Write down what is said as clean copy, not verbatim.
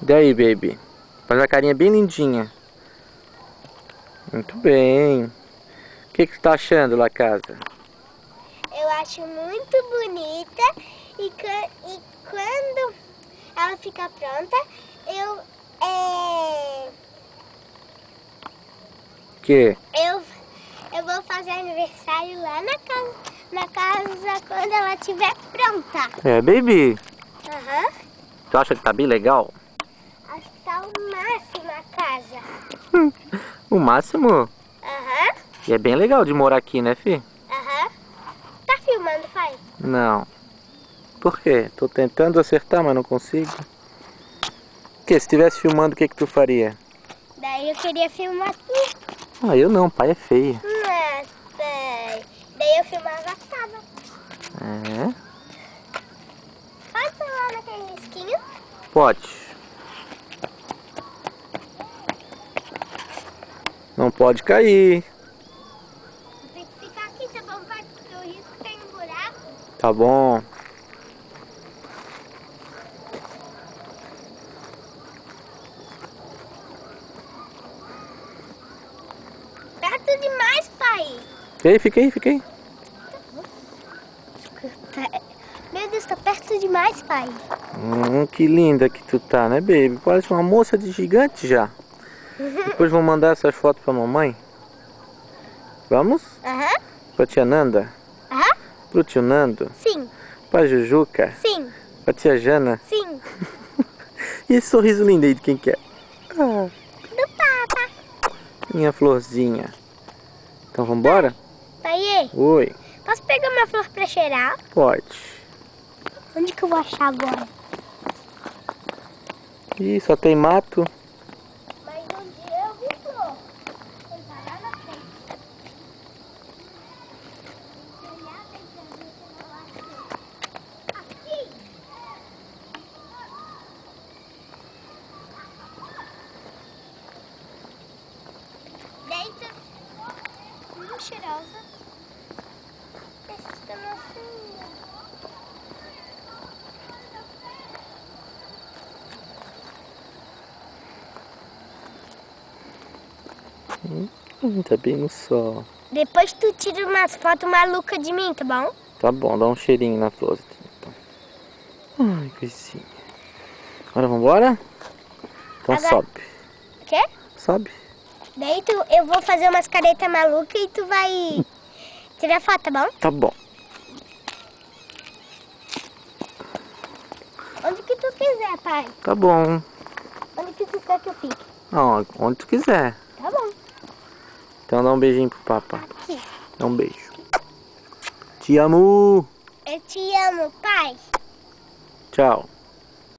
E aí, baby? Faz uma carinha bem lindinha. Muito bem. O que você tá achando lá, casa? Eu acho muito bonita e quando ela ficar pronta, eu vou fazer aniversário lá na casa quando ela estiver pronta. É, baby? Aham. Tu acha que tá bem legal? Acho que tá o máximo a casa. O máximo? Aham. E é bem legal de morar aqui, né, fi? Aham. Tá filmando, pai? Não. Por quê? Tô tentando acertar, mas não consigo. Porque se estivesse filmando, o que tu faria? Daí eu queria filmar tudo. Ah, eu não, pai é feia. Mas, pai, daí eu filmava a sábado. É? Pode ser lá naquele risquinho? Pode. Não pode cair. Tem que ficar aqui, tá bom, pai? Porque o risco tem um buraco. Tá bom. Perto demais, pai. Fica aí. Meu Deus, tá perto demais, pai. Que linda que tu tá, né, baby? Parece uma moça de gigante já. Depois vou mandar essas fotos pra mamãe. Vamos? Aham. Pra tia Nanda? Aham. Pro tio Nando? Sim. Pra Jujuca? Sim. Pra tia Jana? Sim. E esse sorriso lindo aí de quem que é? Ah, Do Papa. minha florzinha. Então vambora? Pai, Oi. posso pegar uma flor pra cheirar? Pode. Onde que eu vou achar agora? Ih, só tem mato. Mas um dia eu vi flor. Ele vai lá na frente. Aqui. Deita. Muito cheirosa. Essa nocinha. Tá bem no sol. Depois tu tira umas fotos malucas de mim, tá bom? Tá bom, dá um cheirinho na flor. Então. Ai, coisinha. Agora vambora? Então Agora- sobe. O quê? Sobe. Daí eu vou fazer umas caretas malucas e tu vai tirar foto, tá bom? Tá bom. Onde que tu quiser, pai. Tá bom. Onde que tu quer que eu fique? Ó, onde tu quiser. Tá bom. Então dá um beijinho pro papai. Aqui. Dá um beijo. Te amo. Eu te amo, pai. Tchau.